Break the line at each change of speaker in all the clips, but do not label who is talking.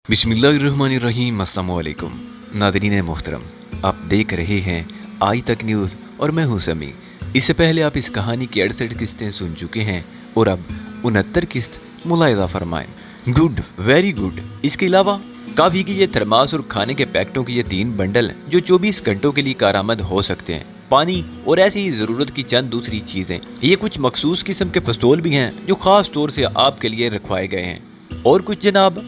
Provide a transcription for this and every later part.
बिस्मिल्लाहिर्रहमानिर्रहीम। अस्सलामु अलैकुम नादरीन मोहतरम, आप देख रहे हैं आज तक न्यूज़ और मैं हूं समी। इससे पहले आप इस कहानी की 68 किस्तें सुन चुके हैं और अब 69 किस्त मुलाहिजा फरमाएं। Good, very good. इसके अलावा काफ़ी की ये थर्मास और खाने के पैकेटों के ये 3 बंडल जो 24 घंटों के लिए कारआमद हो सकते हैं, पानी और ऐसी ही ज़रूरत की चंद दूसरी चीज़ें। ये कुछ मखसूस किस्म के पिस्तौल भी हैं जो ख़ास तौर से आपके लिए रखवाए गए हैं। और कुछ जनाब,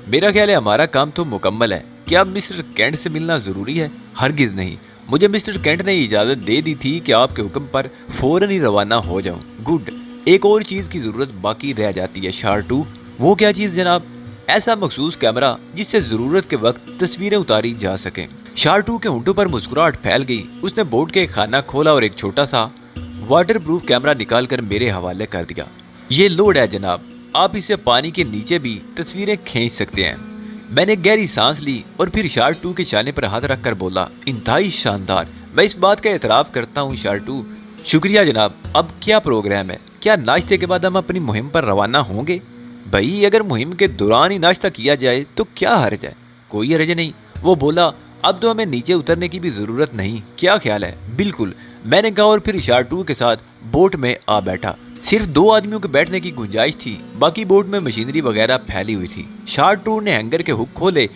मेरा ख्याल है हमारा काम तो मुकम्मल है। क्या मिस्टर कैंट से मिलना ज़रूरी है? हरगिज़ नहीं। मुझे मिस्टर कैंट ने इजाज़त दे दी थी कि आपके हुक्म पर फ़ौरन ही रवाना हो जाऊं। गुड। एक और चीज़ की ज़रूरत बाकी रह जाती है शार्टू। वो क्या चीज़ जनाब? ऐसा मखसूस कैमरा जिससे ज़रूरत के वक्त तस्वीरें उतारी जा सकें। शार्टू के होंठों पर मुस्कुराहट फैल गई। उसने बोर्ड के खाना खोला और एक छोटा सा वाटर प्रूफ कैमरा निकाल कर मेरे हवाले कर दिया। ये लोड है जनाब, आप इसे पानी के नीचे भी तस्वीरें खींच सकते हैं। मैंने गहरी सांस ली और फिर शार्टू के शाने पर हाथ रखकर बोला, इंतहाई शानदार। मैं इस बात का एतराफ़ करता हूँ शार्टू। शुक्रिया जनाब। अब क्या प्रोग्राम है? क्या नाश्ते के बाद हम अपनी मुहिम पर रवाना होंगे? भाई, अगर मुहिम के दौरान ही नाश्ता किया जाए तो क्या हर्ज है? कोई हर्ज नहीं। वो बोला, अब तो हमें नीचे उतरने की भी ज़रूरत नहीं। क्या ख्याल है? बिल्कुल, मैंने कहा और फिर शार्टू के साथ बोट में आ बैठा। सिर्फ 2 आदमियों के बैठने की गुंजाइश थी, बाकी बोट में मशीनरी वगैरह फैली हुई थी। शार्टू ने हैंगर के हुक खोले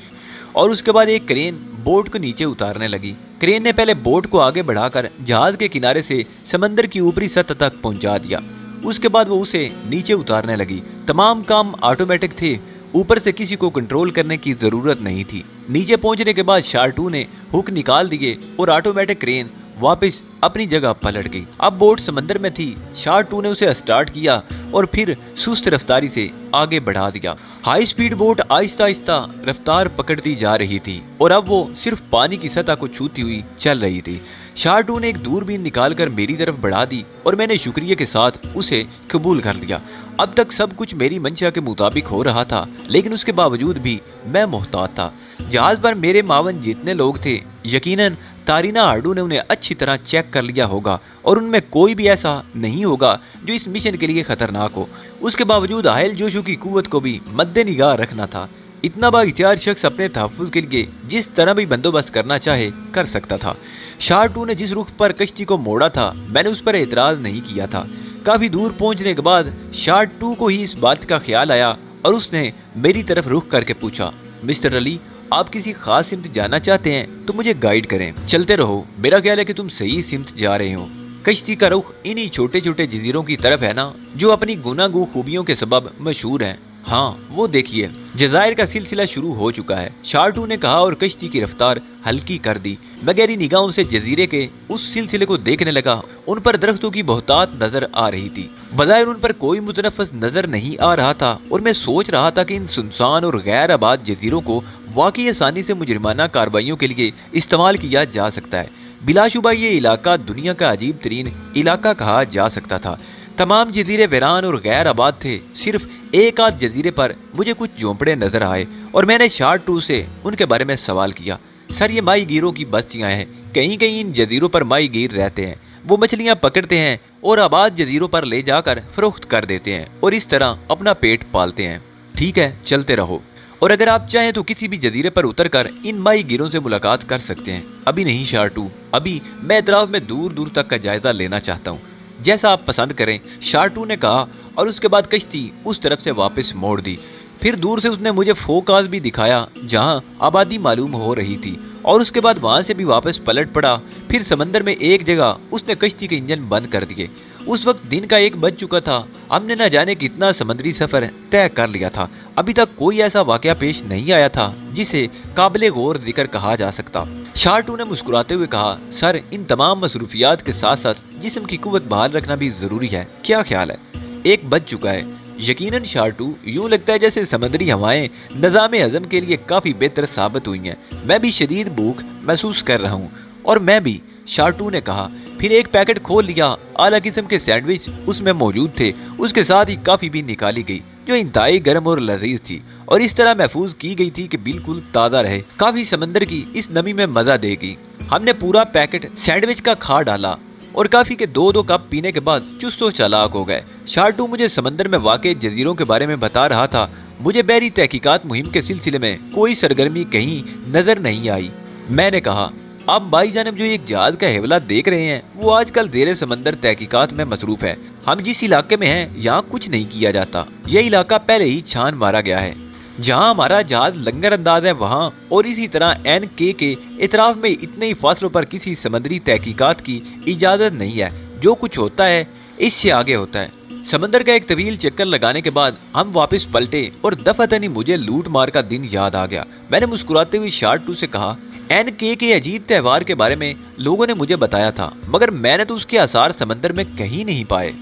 और उसके बाद एक क्रेन बोट को नीचे उतारने लगी। क्रेन ने पहले बोट को आगे बढ़ाकर जहाज के किनारे से समंदर की ऊपरी सतह तक पहुंचा दिया। उसके बाद वो उसे नीचे उतारने लगी। तमाम काम ऑटोमेटिक थे, ऊपर से किसी को कंट्रोल करने की जरूरत नहीं थी। नीचे पहुंचने के बाद शार्टू ने हुक निकाल दिए और ऑटोमेटिक क्रेन वापस अपनी जगह पलट गई। अब बोट समंदर में थी। शार्टू ने उसे स्टार्ट किया और फिर सुस्त रफ्तारी से आगे बढ़ा दिया। High speed boat Aahista Aahista रफ्तार पकड़ती जा रही थी और अब वो सिर्फ पानी की सतह को छूती हुई चल रही थी। शार्टू ने एक दूरबीन निकालकर मेरी तरफ बढ़ा दी और मैंने शुक्रिया के साथ उसे कबूल कर लिया। अब तक सब कुछ मेरी मंशा के मुताबिक हो रहा था, लेकिन उसके बावजूद भी मैं मोहतात था। जहाज पर मेरे मावन जितने लोग थे, यकीनन तारीना हार्डू ने उन्हें अच्छी तरह चेक कर लिया होगा और उनमें कोई भी ऐसा नहीं होगा जो इस मिशन के लिए खतरनाक हो। उसके बावजूद हायल जोशू की कुव्वत को भी मद्देनिगाह रखना था। इतना बाइख्तियार शख्स अपने तहफ़्फ़ुज़ के लिए जिस तरह भी बंदोबस्त करना चाहे कर सकता था। शार्टू ने जिस रुख पर कश्ती को मोड़ा था, मैंने उस पर एतराज़ नहीं किया था। काफ़ी दूर पहुंचने के बाद शार्टू को ही इस बात का ख्याल आया और उसने मेरी तरफ रुख करके पूछा, मिस्टर अली, आप किसी खास सिमत जाना चाहते हैं तो मुझे गाइड करें। चलते रहो, मेरा ख्याल है कि तुम सही सिमत जा रहे हो। कश्ती का रुख इन्हीं छोटे छोटे जजीरों की तरफ है ना, जो अपनी गुनागू खूबियों के सबब मशहूर हैं। हाँ, वो देखिए, जज़ायर का सिलसिला शुरू हो चुका है, शार्टू ने कहा और कश्ती की रफ्तार हल्की कर दी। मैं गहरी निगाहों से जजीरे के उस सिलसिले को देखने लगा। उन पर दरख्तों की बहुतात नजर आ रही थी। बज़ाहिर उन पर कोई मुतनफ़्फ़िस नजर नहीं आ रहा था और मैं सोच रहा था कि इन सुनसान और गैर आबाद जजीरों को वाकई आसानी से मुजरिमाना कार्रवाइयों के लिए इस्तेमाल किया जा सकता है। बिलाशुबा ये इलाका दुनिया का अजीब तरीन इलाका कहा जा सकता था। तमाम जजीरे वीरान और गैर आबाद थे। सिर्फ एक आध जजीरे पर मुझे कुछ झोंपड़े नजर आए और मैंने शार्टू से उनके बारे में सवाल किया। सर, ये माही गिरों की बस्तियां हैं। कहीं कहीं इन जजीरों पर माही गिर रहते हैं। वो मछलियां पकड़ते हैं और आबाद जजीरों पर ले जाकर फरोख्त कर देते हैं और इस तरह अपना पेट पालते हैं। ठीक है, चलते रहो, और अगर आप चाहें तो किसी भी जजीरे पर उतरकर इन माही गिरों से मुलाकात कर सकते हैं। अभी नहीं शार्टू, अभी मैं एतराफ में दूर दूर तक का जायजा लेना चाहता हूँ। जैसा आप पसंद करें, शार्टू ने कहा और उसके बाद कश्ती उस तरफ से वापस मोड़ दी। फिर दूर से उसने मुझे फोकास भी दिखाया जहां आबादी मालूम हो रही थी और उसके बाद वहां से भी वापस पलट पड़ा। फिर समंदर में एक जगह उसने कश्ती के इंजन बंद कर दिए। उस वक्त दिन का 1 बज चुका था। हमने न जाने कितना समुद्री सफर तय कर लिया था। अभी तक कोई ऐसा वाकया पेश नहीं आया था जिसे काबिले गौर जिक्र कहा जा सकता। शार्टू ने मुस्कुराते हुए कहा, सर, इन तमाम मसरूफियात के साथ साथ जिस्म की कुव्वत बहाल रखना भी जरूरी है। क्या ख्याल है? 1 बज चुका है। यकीनन शार्टू, यूं लगता है जैसे समुद्री हवाएं निज़ाम हज़म के लिए काफ़ी बेहतर साबित हुई हैं। मैं भी शदीद भूख महसूस कर रहा हूँ। और मैं भी, शार्टू ने कहा। फिर एक पैकेट खोल लिया। आला किस्म के सैंडविच उसमें मौजूद थे। उसके साथ ही कॉफ़ी भी निकाली गई जो इंतहाई गर्म और लजीज थी और इस तरह महफूज की गई थी कि बिल्कुल ताज़ा रहे। काफ़ी समंदर की इस नमी में मज़ा देगी। हमने पूरा पैकेट सैंडविच का खा डाला और काफी के 2-2 कप पीने के बाद चुस्त और चालाक हो गए। शार्टू मुझे समंदर में वाक़ जजीरों के बारे में बता रहा था। मुझे बहरी तहकीकात मुहिम के सिलसिले में कोई सरगर्मी कहीं नजर नहीं आई। मैंने कहा, आप भाईजान जो एक जहाज का हेवला देख रहे हैं वो आजकल ज़ेरे समंदर तहकीकात में मसरूफ है। हम जिस इलाके में हैं यहाँ कुछ नहीं किया जाता। यह इलाका पहले ही छान मारा गया है। जहाँ हमारा जहाज लंगर अंदाज है वहाँ और इसी तरह NK के इतराफ में इतने ही फासलों पर किसी समंदरी तहकीकात की इजाज़त नहीं है। जो कुछ होता है इससे आगे होता है। समंदर का एक तवील चक्कर लगाने के बाद हम वापस पलटे और दफातनी मुझे लूट मार का दिन याद आ गया। मैंने मुस्कुराते हुए शार्टू से कहा, NK के अजीब त्यौहार के बारे में लोगों ने मुझे बताया था, मगर मैंने तो उसके आसार समंदर में कहीं नहीं पाए।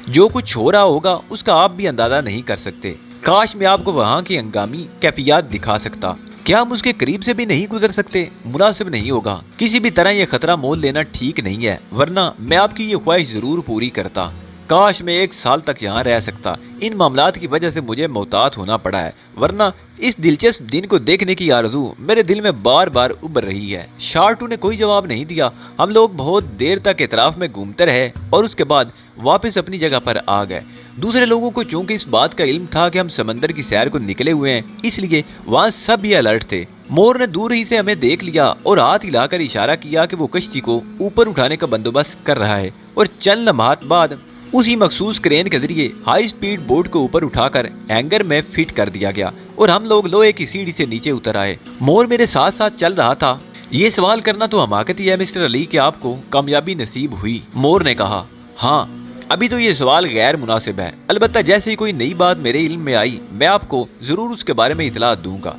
जो कुछ हो रहा होगा उसका आप भी अंदाजा नहीं कर सकते। काश मैं आपको वहाँ की हंगामी कैफियत दिखा सकता। क्या हम उसके करीब से भी नहीं गुजर सकते? मुनासिब नहीं होगा। किसी भी तरह यह खतरा मोल लेना ठीक नहीं है, वरना मैं आपकी ये ख्वाहिश जरूर पूरी करता। काश मैं 1 साल तक यहाँ रह सकता। इन मामलात की वजह से मुझे मोहतात होना पड़ा है, वरना इस दिलचस्प दिन को देखने की आरज़ू मेरे दिल में बार बार उभर रही है। शार्टू ने कोई जवाब नहीं दिया। हम लोग बहुत देर तक इतराफ में घूमते रहे और उसके बाद वापस अपनी जगह पर आ गए। दूसरे लोगों को चूंकि इस बात का इल्म था कि हम समंदर की सैर को निकले हुए हैं, इसलिए वहाँ सब भी अलर्ट थे। मोर ने दूर ही से हमें देख लिया और हाथ हिलाकर इशारा किया कि वो कश्ती को ऊपर उठाने का बंदोबस्त कर रहा है, और चंद लम्हात बाद उसी मखसूस क्रेन के जरिए हाई स्पीड बोट को ऊपर उठाकर हैंगर में फिट कर दिया गया और हम लोग लोहे की सीढ़ी से नीचे उतर आए। मोर मेरे साथ साथ चल रहा था। ये सवाल करना तो हमाकत ही है मिस्टर अली कि आपको कामयाबी नसीब हुई। मोर ने कहा, हाँ, अभी तो ये सवाल गैर मुनासिब है। अलबत्ता जैसे ही कोई नई बात मेरे इल्म में आई मैं आपको जरूर उसके बारे में इतला दूंगा।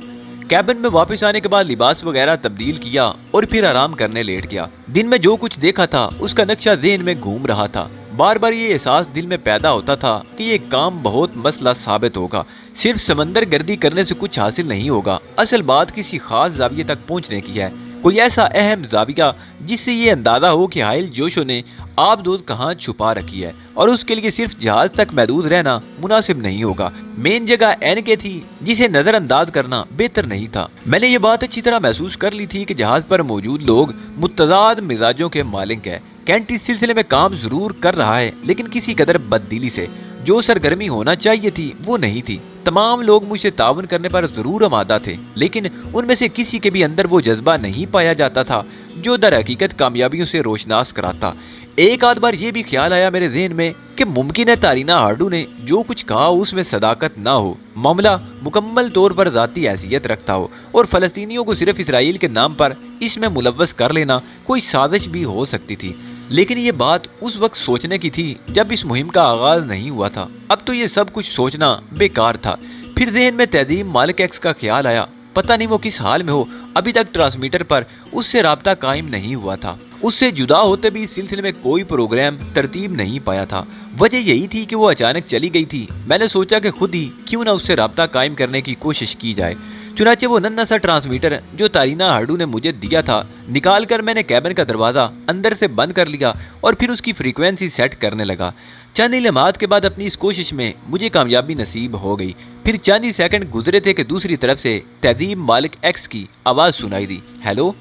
कैबिन में वापस आने के बाद लिबास वगैरह तब्दील किया और फिर आराम करने लेट गया। दिन में जो कुछ देखा था उसका नक्शा ज़हन में घूम रहा था। बार बार ये एहसास दिल में पैदा होता था कि ये काम बहुत मसला साबित होगा। सिर्फ समंदर गर्दी करने से कुछ हासिल नहीं होगा। असल बात किसी खास जाविये तक पहुंचने की है, कोई ऐसा अहम जाविया जिससे ये अंदाजा हो कि हाइल जोशो ने आबदोद कहाँ छुपा रखी है, और उसके लिए सिर्फ जहाज तक महदूद रहना मुनासिब नहीं होगा। मेन जगह NK थी जिसे नजरअंदाज करना बेहतर नहीं था। मैंने ये बात अच्छी तरह महसूस कर ली थी कि जहाज पर मौजूद लोग मुतज़ाद मिजाजों के मालिक है। कैंट इस सिलसिले में काम जरूर कर रहा है, लेकिन किसी कदर बददिली से। जो सरगर्मी होना चाहिए थी वो नहीं थी। तमाम लोग मुझसे ताउन करने पर जरूर आमादा थे, लेकिन उनमें से किसी के भी अंदर वो जज्बा नहीं पाया जाता था जो दर हकीकत कामयाबियों से रोशनास कराता। एक आध बार ये भी ख्याल आया मेरे ज़हन में कि मुमकिन है तारीना हार्डू ने जो कुछ कहा उसमें सदाकत ना हो, मामला मुकम्मल तौर पर ज़ाती हैसियत रखता हो और फ़लस्तीनियों को सिर्फ इसराइल के नाम पर इसमें मुलव्वस कर लेना कोई साजिश भी हो सकती थी। लेकिन ये बात उस वक्त सोचने की थी जब इस मुहिम का आगाज नहीं हुआ था। अब तो ये सब कुछ सोचना बेकार था। फिर ज़हन में तहजीब मालिक एक्स का ख्याल आया। पता नहीं वो किस हाल में हो, अभी तक ट्रांसमीटर पर उससे राब्ता कायम नहीं हुआ था। उससे जुदा होते भी इस सिलसिले में कोई प्रोग्राम तरतीब नहीं पाया था। वजह यही थी कि वो अचानक चली गई थी। मैंने सोचा कि खुद ही क्यों ना उससे राब्ता कायम करने की कोशिश की जाए। चुनाचे वो नन्हा सा ट्रांसमीटर जो तारीना हार्डू ने मुझे दिया था निकाल कर मैंने कैबिन का दरवाज़ा अंदर से बंद कर लिया और फिर उसकी फ्रीक्वेंसी सेट करने लगा। चंद ही लम्हात के बाद अपनी इस कोशिश में मुझे कामयाबी नसीब हो गई। फिर चंद ही सेकंड गुजरे थे कि दूसरी तरफ से तहजीब मालिक एक्स की आवाज़ सुनाई दी। हेलो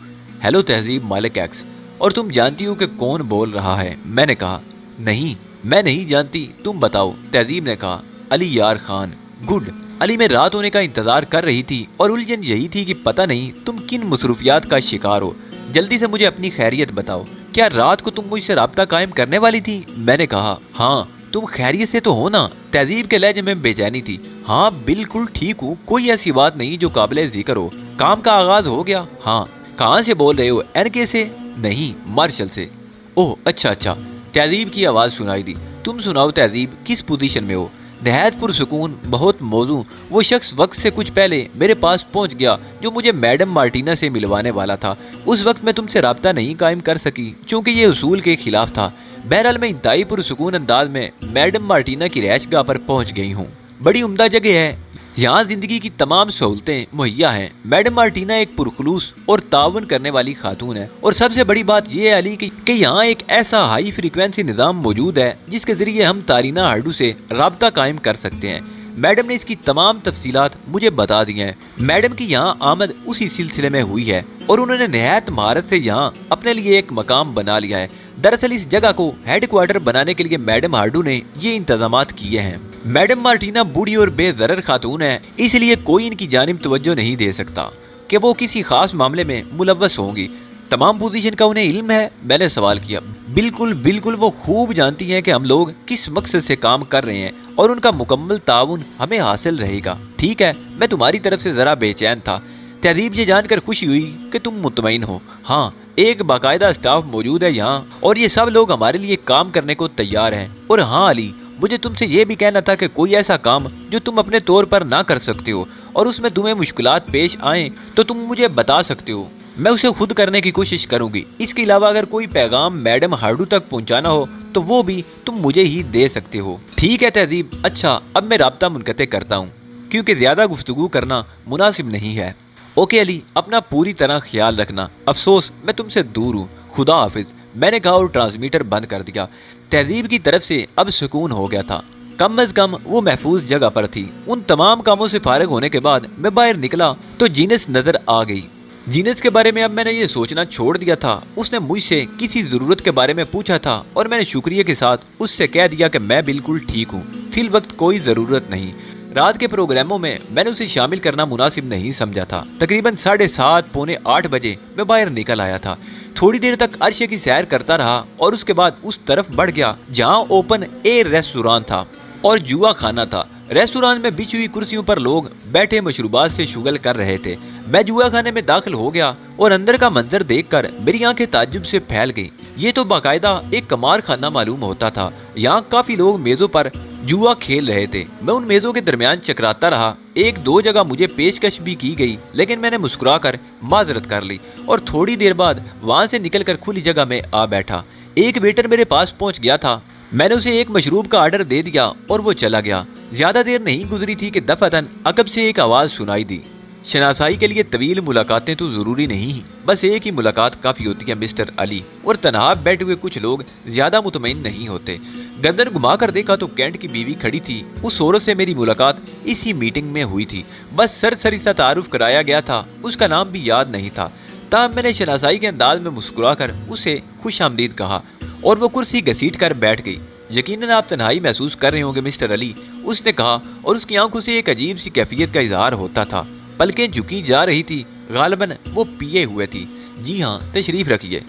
हेलो तहजीब मालिक एक्स, और तुम जानती हो कि कौन बोल रहा है? मैंने कहा, नहीं मैं नहीं जानती, तुम बताओ। तहजीब ने कहा, अली यार खान। गुड। अली में रात होने का इंतजार कर रही थी और उलझन यही थी कि पता नहीं तुम किन मसरूफियात का शिकार हो। जल्दी से मुझे अपनी खैरियत बताओ। क्या रात को तुम मुझसे राब्ता कायम करने वाली थी? मैंने कहा, हाँ। तुम खैरियत से तो हो ना? तहजीब के लहजे में बेचैनी थी। हाँ बिल्कुल ठीक हूँ, कोई ऐसी बात नहीं जो काबिल जिक्र हो। काम का आगाज हो गया? हाँ। कहाँ से बोल रहे हो? NK से? नहीं, मार्शल से। ओह अच्छा अच्छा। तहजीब की आवाज़ सुनाई दी। तुम सुनाओ तहजीब, किस पोजीशन में हो? नहायत पुरसुकून, बहुत मौजू वो शख्स वक्त से कुछ पहले मेरे पास पहुंच गया जो मुझे मैडम मार्टिना से मिलवाने वाला था। उस वक्त मैं तुमसे राब्ता नहीं कायम कर सकी क्योंकि ये उसूल के खिलाफ था। बहरहाल मैं इंतहाई पुरसुकून अंदाज में मैडम मार्टिना की रैशगाह पर पहुंच गई हूँ। बड़ी उम्दा जगह है, यहाँ जिंदगी की तमाम सहूलतें मुहैया हैं। मैडम मार्टिना एक पुरखलूस और ताउन करने वाली खातून है, और सबसे बड़ी बात यह है अली कि यहाँ एक ऐसा हाई फ्रीक्वेंसी निज़ाम मौजूद है जिसके जरिए हम तारीना हार्डू से राब्ता कायम कर सकते हैं। मैडम ने इसकी तमाम तफसीलात मुझे बता दी हैं। मैडम की यहाँ आमद उसी सिलसिले में हुई है और उन्होंने निहायत महारत से यहाँ अपने लिए एक मकाम बना लिया है। दरअसल इस जगह को हेडक्वार्टर बनाने के लिए मैडम हार्डू ने ये इंतजामात किए हैं। मैडम मार्टिना बूढ़ी और बेदरर खातून है, इसलिए कोई इनकी जानिब तवज्जो नहीं दे सकता कि वो किसी खास मामले में मुलव्वस होंगी। तमाम पोजीशन का उन्हें इल्म है? मैंने सवाल किया। बिल्कुल बिल्कुल, वो खूब जानती हैं कि हम लोग किस मकसद से काम कर रहे हैं और उनका मुकम्मल ताउन हमें हासिल रहेगा। ठीक है, मैं तुम्हारी तरफ से जरा बेचैन था। तहजीब, ये जानकर खुशी हुई कि तुम मुतमईन हो। हाँ, एक बाकायदा स्टाफ मौजूद है यहाँ और ये सब लोग हमारे लिए काम करने को तैयार हैं। और हाँ अली, मुझे तुमसे ये भी कहना था कि कोई ऐसा काम जो तुम अपने तौर पर ना कर सकते हो और उसमें तुम्हें मुश्किलात पेश आए तो तुम मुझे बता सकते हो, मैं उसे खुद करने की कोशिश करूंगी। इसके अलावा अगर कोई पैगाम मैडम हार्डू तक पहुंचाना हो तो वो भी तुम मुझे ही दे सकते हो। ठीक है तहजीब, अच्छा अब मैं राब्ता मुनक़ते करता हूँ क्योंकि ज्यादा गुफ्तगू करना मुनासिब नहीं है। ओके अली, अपना पूरी तरह ख्याल रखना। अफसोस मैं तुमसे दूर हूँ। खुदा हाफिज, मैंने कहा और ट्रांसमीटर बंद कर दिया। तहजीब की तरफ से अब सुकून हो गया था, कम अज कम वो महफूज जगह पर थी। उन तमाम कामों से फारिग होने के बाद मैं बाहर निकला तो जीनस नजर आ गई। जीनस के बारे में अब मैंने ये सोचना छोड़ दिया था। उसने मुझसे किसी जरूरत के बारे में पूछा था और मैंने शुक्रिया के साथ उससे कह दिया कि मैं बिल्कुल ठीक हूँ, फिल वक्त कोई जरूरत नहीं। रात के प्रोग्रामों में मैंने उसे शामिल करना मुनासिब नहीं समझा था। तकरीबन 7:30 पौने 8 बजे मैं बाहर निकल आया था। थोड़ी देर तक अर्शे की सैर करता रहा और उसके बाद उस तरफ बढ़ गया जहाँ ओपन एयर रेस्टोरेंट था और जुआ खाना था। रेस्टोरेंट में बिछी हुई कुर्सियों पर लोग बैठे मशरूबात से शुगल कर रहे थे। मैं जुआ खाने में दाखिल हो गया और अंदर का मंजर देखकर मेरी आंखें ताज्जुब से फैल गई। ये तो बाकायदा एक कमार खाना मालूम होता था। यहाँ काफी लोग मेजों पर जुआ खेल रहे थे। मैं उन मेजों के दरमियान चकराता रहा। एक दो जगह मुझे पेशकश भी की गई लेकिन मैंने मुस्कुराकर माजरत कर ली और थोड़ी देर बाद वहाँ से निकलकर खुली जगह में आ बैठा। एक वेटर मेरे पास पहुँच गया था। मैंने उसे एक मशरूब का ऑर्डर दे दिया और वो चला गया। ज्यादा देर नहीं गुजरी थी कि दफअतन अकब से एक आवाज सुनाई दी। शनासाई के लिए तवील मुलाकातें तो जरूरी नहीं, बस एक ही मुलाकात काफी होती है मिस्टर अली। और तनहा बैठे हुए कुछ लोग ज्यादा मुतमईन नहीं होते। गर्दन घुमा कर देखा तो कैंट की बीवी खड़ी थी। उस औरत से मेरी मुलाकात इसी मीटिंग में हुई थी। बस सरसरी सा तारुफ कराया गया था, उसका नाम भी याद नहीं था। तब मैंने शनासाई के अंदाज में मुस्कुराकर उसे खुश आमदीद कहा और वो कुर्सी घसीट कर बैठ गई। यकीनन आप तन्हाई महसूस कर रहे होंगे मिस्टर अली, उसने कहा और उसकी आंखों से एक अजीब सी कैफियत का इजहार होता था। पलकें झुकी जा रही थी, गालिबन वो पिए हुए थी। जी हाँ, तशरीफ रखिए।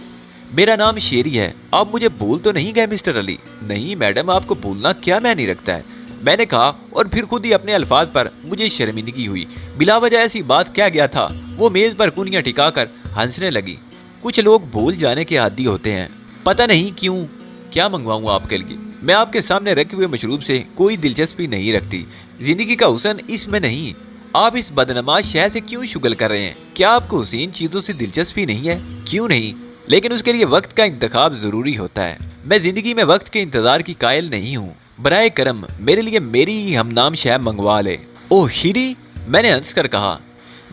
मेरा नाम शेरी है। आप मुझे भूल तो नहीं गए मिस्टर अली? नहीं मैडम, आपको भूलना क्या मायने रखता है, मैंने कहा और फिर खुद ही अपने अल्फाज पर मुझे शर्मिंदगी हुई। बिला वजह ऐसी बात क्या गया था। वो मेज पर कुनियां टिकाकर हंसने लगी। कुछ लोग भूल जाने के आदी होते हैं, पता नहीं क्यों। क्या मंगवाऊं आपके लिए? मैं आपके सामने रखे हुए मशरूब से कोई दिलचस्पी नहीं रखती। जिंदगी का हुस्न इसमें नहीं। आप इस बदनमाज शहर से क्यों शुगल कर रहे हैं? क्या आपको हुसैन चीजों से दिलचस्पी नहीं है? क्यों नहीं, लेकिन उसके लिए वक्त का इंतखाब जरूरी होता है। मैं जिंदगी में वक्त के इंतजार की कायल नहीं हूँ। बराए करम मेरे लिए मेरी ही हमनाम शह मंगवा ले। ओह शीरी, मैंने हंस कर कहा।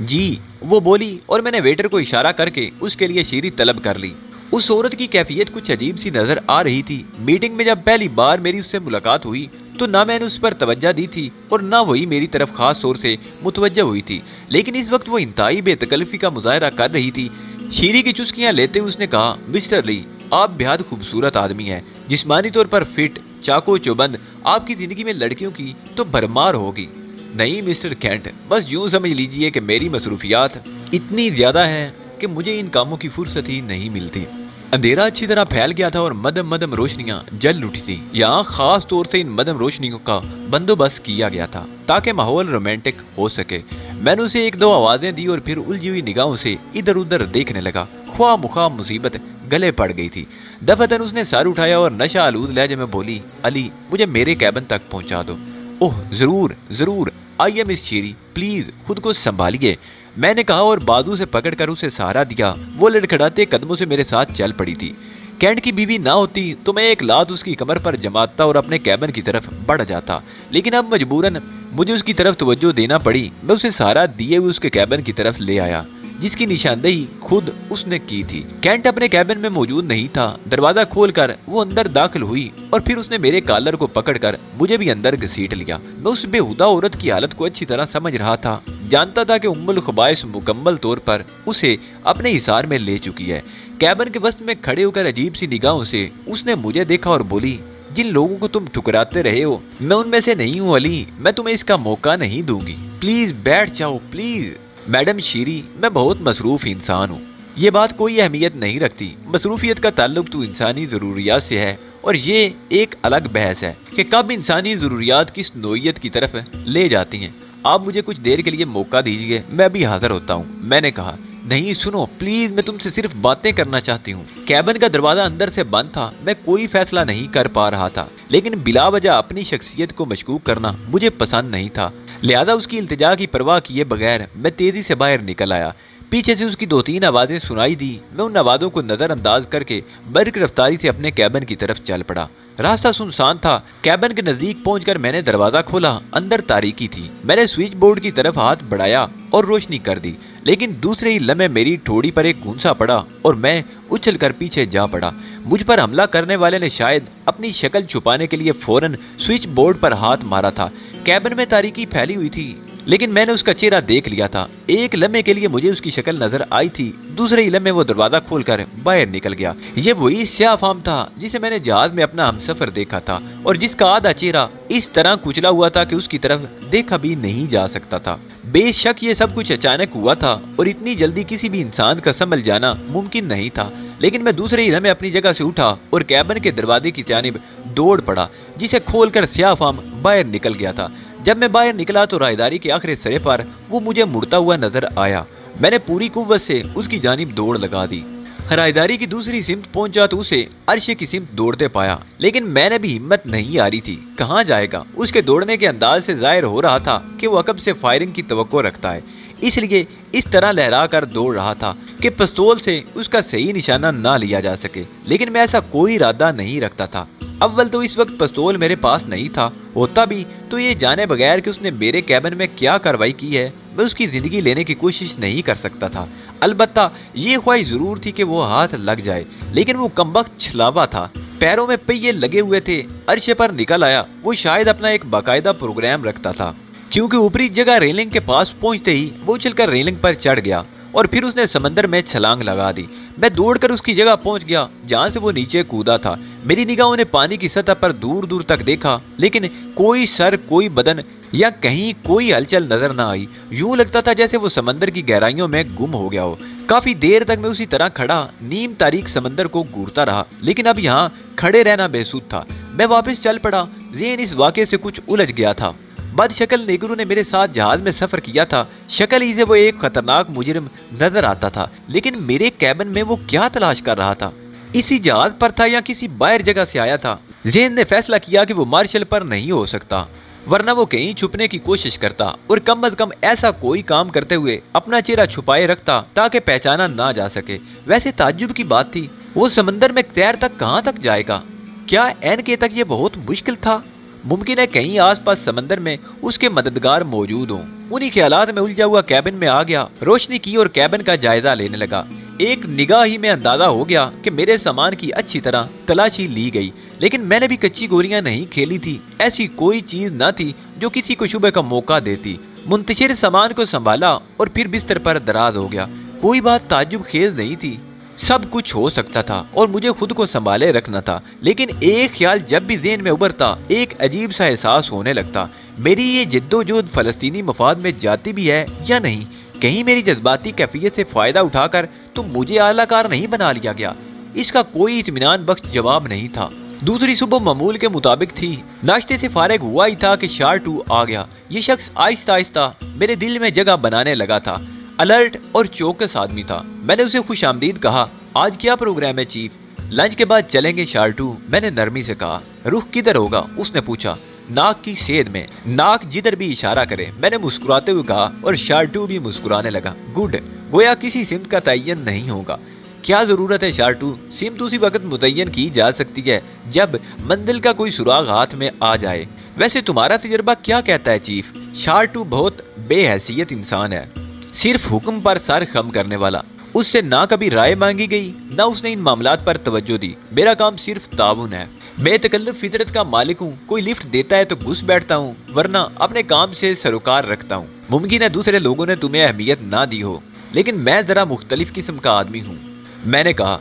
जी, वो बोली और मैंने वेटर को इशारा करके उसके लिए शीरी तलब कर ली। उस औरत की कैफियत कुछ अजीब सी नजर आ रही थी। मीटिंग में जब पहली बार मेरी उससे मुलाकात हुई तो ना मैंने उस पर तवज्जो दी थी और ना वही मेरी तरफ खास तौर से मुतवज्जो हुई थी। लेकिन इस वक्त वो इंतहाई बेतकल्फी का मुजाहरा कर रही थी। शीरी की चुस्कियां लेते हुए उसने कहा, मिस्टर ली, आप बेहद खूबसूरत आदमी हैं। जिस्मानी तौर पर फिट, चाको चौबंद। आपकी जिंदगी में लड़कियों की तो भरमार होगी। नहीं मिस्टर कैंट, बस यूं समझ लीजिए कि मेरी मसरूफियात इतनी ज्यादा हैं कि मुझे इन कामों की फुर्सत ही नहीं मिलती। अंधेरा अच्छी तरह फैल गया था और मदम मदम रोशनियां जल उठी थी। यहाँ खास तौर से इन मदम रोशनियों का बंदोबस्त किया गया था ताकि माहौल रोमांटिक हो सके। मैंने उसे एक दो आवाजें दी और फिर उलझी हुई निगाहों से इधर उधर देखने लगा। ख्वाह मुख्वाह मुसीबत गले पड़ गई थी। दफअतन उसने सर उठाया और नशा आलूद लहजे में बोली, अली मुझे मेरे कैबिन तक पहुंचा दो। ओह जरूर जरूर, आइए मिस शीरी, प्लीज खुद को संभालिए, मैंने कहा और बाजू से पकड़कर उसे सहारा दिया। वो लड़खड़ाते कदमों से मेरे साथ चल पड़ी थी। कैंट की बीवी ना होती तो मैं एक लात उसकी कमर पर जमाता और अपने कैबिन की तरफ बढ़ जाता, लेकिन अब मजबूरन मुझे उसकी तरफ तवज्जो देना पड़ी। मैं उसे सहारा दिए हुए उसके कैबिन की तरफ ले आया। जिसकी निशानदेही खुद उसने की थी। कैंट अपने कैबिन में मौजूद नहीं था। दरवाजा खोलकर वो अंदर दाखिल हुई और फिर उसने मेरे कॉलर को पकड़कर मुझे भी अंदर घसीट लिया। मैं उस बेहुदा औरत की हालत को अच्छी तरह समझ रहा था। जानता था कि उम्मुल खुबाइस मुकम्मल तौर पर उसे अपने हिसार में ले चुकी है। कैबिन के वस्त में खड़े होकर अजीब सी निगाहों से उसने मुझे देखा और बोली, जिन लोगों को तुम ठुकराते रहे हो मैं उनमें से नहीं हूँ अली। मैं तुम्हें इसका मौका नहीं दूंगी। प्लीज बैठ जाओ प्लीज। मैडम शीरी, मैं बहुत मसरूफ इंसान हूँ। ये बात कोई अहमियत नहीं रखती। मसरूफियत का ताल्लुक तो इंसानी ज़रूरियात से है और ये एक अलग बहस है कि कब इंसानी ज़रूरियात किस नोयत की तरफ ले जाती हैं। आप मुझे कुछ देर के लिए मौका दीजिए, मैं भी हाजिर होता हूँ। मैंने कहा, नहीं सुनो प्लीज, मैं तुमसे सिर्फ बातें करना चाहती हूँ। कैबिन का दरवाजा अंदर से बंद था। मैं कोई फैसला नहीं कर पा रहा था, लेकिन बिला वजह अपनी शख्सियत को मशकूक करना मुझे पसंद नहीं था। लिहाजा उसकी इल्तिजा की परवाह किए बगैर मैं तेजी से बाहर निकल आया। पीछे से उसकी 2-3 आवाजें सुनाई दी। मैं उन आवाजों को नजरअंदाज करके बर्क रफ्तारी से अपने कैबिन की तरफ चल पड़ा। रास्ता सुनसान था। कैबिन के नजदीक पहुंचकर मैंने दरवाजा खोला। अंदर तारीकी थी। मैंने स्विच बोर्ड की तरफ हाथ बढ़ाया और रोशनी कर दी, लेकिन दूसरे ही लम्हे मेरी ठोड़ी पर एक गूंसा पड़ा और मैं उछलकर पीछे जा पड़ा। मुझ पर हमला करने वाले ने शायद अपनी शक्ल छुपाने के लिए फौरन स्विच बोर्ड पर हाथ मारा था। कैबिन में तारीकी फैली हुई थी, लेकिन मैंने उसका चेहरा देख लिया था। एक लम्हे के लिए मुझे उसकी शक्ल नजर आई थी। दूसरे ही लम्हे वो दरवाजा खोलकर बाहर निकल गया। ये वही स्याह फाम था जिसे मैंने जहाज में अपना हमसफर देखा था और जिसका आधा चेहरा इस तरह कुचला हुआ था कि उसकी तरफ देखा भी नहीं जा सकता था। बेशक ये सब कुछ अचानक हुआ था और इतनी जल्दी किसी भी इंसान का संभल जाना मुमकिन नहीं था, लेकिन मैं दूसरे ही लम्हे अपनी जगह से उठा और कैबिन के दरवाजे की जानिब दौड़ पड़ा, जिसे खोलकर स्याह फाम बाहर निकल गया था। जब मैं बाहर निकला तो राहदारी के आखिरी सिरे पर वो मुझे मुड़ता हुआ नजर आया। मैंने पूरी कुव्वत से उसकी जानिब दौड़ लगा दी। राहदारी की दूसरी सिमत पहुंचा तो उसे अरशे की सिमत दौड़ते पाया, लेकिन मैंने भी हिम्मत नहीं आ रही थी। कहाँ जाएगा? उसके दौड़ने के अंदाज से जाहिर हो रहा था कि वो अकब से फायरिंग की तवक्को रखता है, इसलिए इस तरह लहरा कर दौड़ रहा था कि पिस्तौल से उसका सही निशाना ना लिया जा सके। लेकिन मैं ऐसा कोई इरादा नहीं रखता था। अव्वल तो इस वक्त पिस्तौल मेरे पास नहीं था। होता भी तो ये जाने बगैर कि उसने मेरे कैबिन में क्या कार्रवाई की है, मैं उसकी जिंदगी लेने की कोशिश नहीं कर सकता था। अलबत्ता ये ख्वाहिश जरूर थी कि वो हाथ लग जाए, लेकिन वो कमबख्त छलावा था। पैरों में पहिए लगे हुए थे। अरशे पर निकल आया। वो शायद अपना एक बाकायदा प्रोग्राम रखता था, क्योंकि ऊपरी जगह रेलिंग के पास पहुंचते ही वो उछलकर रेलिंग पर चढ़ गया और फिर उसने समंदर में छलांग लगा दी। मैं दौड़कर उसकी जगह पहुंच गया जहां से वो नीचे कूदा था। मेरी निगाहों ने पानी की सतह पर दूर दूर तक देखा, लेकिन कोई सर, कोई बदन या कहीं कोई हलचल नजर न आई। यूं लगता था जैसे वो समंदर की गहराइयों में गुम हो गया हो। काफी देर तक मैं उसी तरह खड़ा नीम तारीख समंदर को घूरता रहा, लेकिन अब यहाँ खड़े रहना बेसुध था। मैं वापस चल पड़ा। ज़ेन इस वाक़े से कुछ उलझ गया था। बदशक्ल नेगरू ने मेरे साथ जहाज में सफर किया था। शक्ल ही से वो एक खतरनाक मुजरिम नजर आता था, लेकिन मेरे कैबिन में वो क्या तलाश कर रहा था? इसी जहाज पर था या किसी बाहर जगह से आया था? ज़ेन ने फैसला किया कि वो मार्शल पर नहीं हो सकता, वरना वो कहीं छुपने की कोशिश करता और कम अज कम ऐसा कोई काम करते हुए अपना चेहरा छुपाए रखता ताकि पहचाना ना जा सके। वैसे ताज्जुब की बात थी, वो समंदर में तैर तक कहाँ तक जाएगा? क्या एनके तक ये बहुत मुश्किल था? मुमकिन है कहीं आसपास समंदर में उसके मददगार मौजूद हों। उन्हीं ख्यालात में उलझा हुआ कैबिन में आ गया, रोशनी की और कैबिन का जायजा लेने लगा। एक निगाह ही में अंदाजा हो गया कि मेरे सामान की अच्छी तरह तलाशी ली गई, लेकिन मैंने भी कच्ची गोलियां नहीं खेली थी। ऐसी कोई चीज न थी जो किसी को शुबह का मौका देती। मुंतशिर सामान को संभाला और फिर बिस्तर पर दराज हो गया। कोई बात ताज्जुब खेज नहीं थी। सब कुछ हो सकता था और मुझे खुद को संभाले रखना था, लेकिन एक ख्याल जब भी ज़हन में उभरता एक अजीब सा एहसास होने लगता। मेरी ये जिद्दोजहद फलस्तीनी मफाद में जाती भी है या नहीं? कहीं मेरी जज्बाती कैफियत से फायदा उठाकर तो मुझे आलाकार नहीं बना लिया गया? इसका कोई इत्मीनान बख्श जवाब नहीं था। दूसरी सुबह मामूल के मुताबिक थी। नाश्ते से फारिग हुआ ही था कि शार्टू आ गया। ये शख्स आहिस्ता आहिस्ता मेरे दिल में जगह बनाने लगा था। अलर्ट और चौकस आदमी था। मैंने उसे खुशामदीद कहा, आज क्या प्रोग्राम है चीफ? लंच के बाद चलेंगे शार्टू, मैंने नरमी से कहा। रुख किधर होगा? उसने पूछा। नाक की सेध में, नाक जिधर भी इशारा करे, मैंने मुस्कुराते हुए कहा और शार्टू भी मुस्कुराने लगा। गुड, गोया किसी सिमत का तयन नहीं होगा। क्या जरूरत है शार्टू? सिमत उसी वक्त मुतय्यन की जा सकती है जब मंजिल का कोई सुराग हाथ में आ जाए। वैसे तुम्हारा तजर्बा क्या कहता है चीफ? शार्टू बहुत बेहैसियत इंसान है। सिर्फ हुक्म पर सर खम करने वाला। उससे ना कभी राय मांगी गई, ना उसने इन मामलात पर तवज्जो दी। मेरा काम सिर्फ ताउन है। बेतकल्लुफ फितरत का मालिक हूँ। कोई लिफ्ट देता है तो घुस बैठता हूँ, वरना अपने काम से सरोकार रखता हूँ। मुमकिन है दूसरे लोगों ने तुम्हें अहमियत ना दी हो, लेकिन मैं जरा मुख्तलिफ किस्म का आदमी हूँ। मैंने कहा,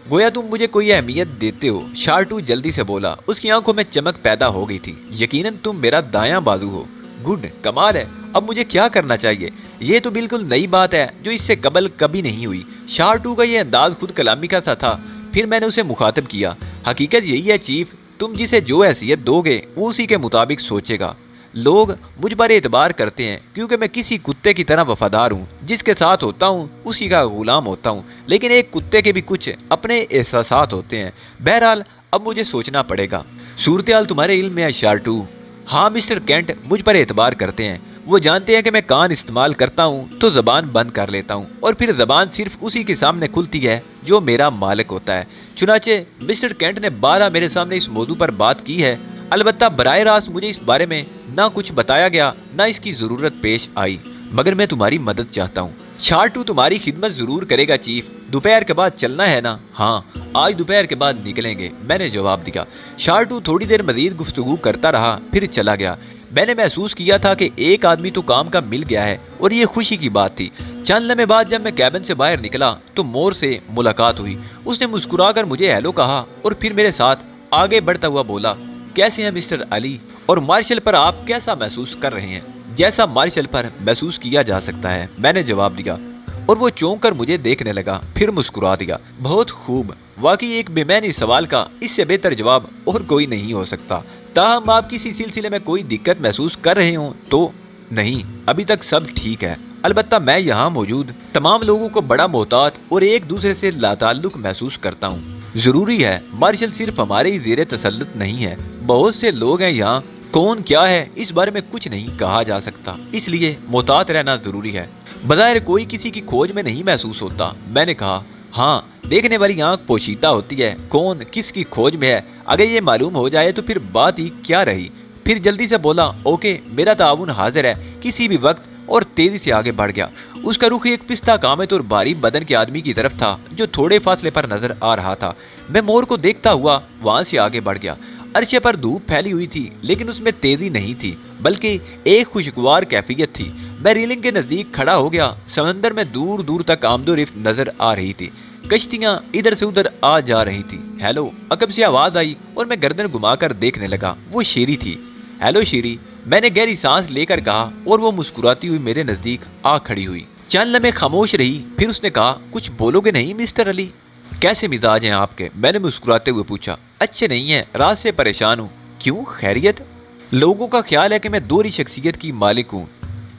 गोया तुम मुझे कोई अहमियत देते हो। शार्टू जल्दी से बोला। उसकी आंखों में चमक पैदा हो गई थी। यकीनन तुम मेरा दायां बाजू हो। गुड, कमाल है। अब मुझे क्या करना चाहिए? ये तो बिल्कुल नई बात है जो इससे कबल कभी नहीं हुई। शार्टू का ये अंदाज खुद कलामी का सा था। फिर मैंने उसे मुखातब किया। हकीकत यही है चीफ, तुम जिसे जो हैसियत दोगे वो उसी के मुताबिक सोचेगा। लोग मुझ पर एतबार करते हैं क्योंकि मैं किसी कुत्ते की तरह वफादार हूँ। जिसके साथ होता हूँ उसी का गुलाम होता हूँ। लेकिन एक कुत्ते के भी कुछ अपने एहसासात होते हैं। बहरहाल अब मुझे सोचना पड़ेगा। सूरत-ए-हाल तुम्हारे इल्म में है शार्टू। हाँ, मिस्टर केंट मुझ पर एतबार करते हैं। वो जानते हैं कि मैं कान इस्तेमाल करता हूँ तो जबान बंद कर लेता हूँ, और फिर जबान सिर्फ उसी के सामने खुलती है जो मेरा मालिक होता है। चुनाचे मिस्टर केंट ने 12 मेरे सामने इस मौजू पर बात की है। अलबत्ता बराए रास्त मुझे इस बारे में ना कुछ बताया गया, ना इसकी जरूरत पेश आई। मगर मैं तुम्हारी मदद चाहता हूँ। शार्टू तुम्हारी खिदमत जरूर करेगा चीफ। दोपहर के बाद चलना है ना? हाँ, आज दोपहर के बाद निकलेंगे, मैंने जवाब दिया। शार्टू थोड़ी देर मजीद गुफ्तगू करता रहा, फिर चला गया। मैंने महसूस किया था कि एक आदमी तो काम का मिल गया है, और ये खुशी की बात थी। चंद लम्हे बाद जब मैं कैबिन से बाहर निकला तो मोर से मुलाकात हुई। उसने मुस्कुराकर मुझे हेलो कहा और फिर मेरे साथ आगे बढ़ता हुआ बोला, कैसे हैं मिस्टर अली, और मार्शल पर आप कैसा महसूस कर रहे हैं? जैसा मार्शल पर महसूस किया जा सकता है, मैंने जवाब दिया, और वो चौंक कर मुझे देखने लगा, फिर मुस्कुरा दिया। बहुत खूब। वाकई एक बेमैनी सवाल का इससे बेहतर जवाब और कोई नहीं हो सकता। ताहम आप किसी सिलसिले में कोई दिक्कत महसूस कर रहे हो तो? नहीं, अभी तक सब ठीक है। अलबत्ता मैं यहाँ मौजूद तमाम लोगों को बड़ा मोहतात और एक दूसरे से लाताल्लुक महसूस करता हूँ। जरूरी है, मार्शल सिर्फ हमारे ही ज़ेरे तसल्लुत नहीं है। बहुत से लोग हैं यहाँ, कौन क्या है इस बारे में कुछ नहीं कहा जा सकता, इसलिए मोहतात रहना जरूरी है। बज़ाहिर कोई किसी की खोज में नहीं महसूस होता। मैंने कहा, हाँ, देखने वाली आंख पोशीदा होती है, कौन किसकी खोज में है अगर ये मालूम हो जाए तो फिर बात ही क्या रही। फिर जल्दी से बोला, ओके, मेरा ताउन हाजिर है किसी भी वक्त, और तेजी से आगे बढ़ गया। उसका रुख एक पिस्ता कामत और भारी बदन के आदमी की तरफ था जो थोड़े फासले पर नजर आ रहा था। मैं मोर को देखता हुआ वहां से आगे बढ़ गया। अरशे पर धूप फैली हुई थी, लेकिन उसमें तेजी नहीं थी, बल्कि एक खुशगवार कैफियत थी। मैं रीलिंग के नजदीक खड़ा हो गया। समंदर में दूर दूर तक आमदोरफ्त नजर आ रही थी। कश्तियां इधर से उधर आ जा रही थी। हेलो, अकब से आवाज आई और मैं गर्दन घुमाकर देखने लगा। वो शेरी थी। हेलो शेरी, मैंने गहरी सांस लेकर कहा, और वो मुस्कुराती हुई मेरे नजदीक आ खड़ी हुई। चंद लम्हे खामोश रही, फिर उसने कहा, कुछ बोलोगे नहीं मिस्टर अली? कैसे मिजाज हैं आपके? मैंने मुस्कुराते हुए पूछा। अच्छे नहीं है, रात से परेशान हूँ। क्यों, खैरियत? लोगों का ख्याल है कि मैं दोहरी शख्सियत की मालिक हूँ।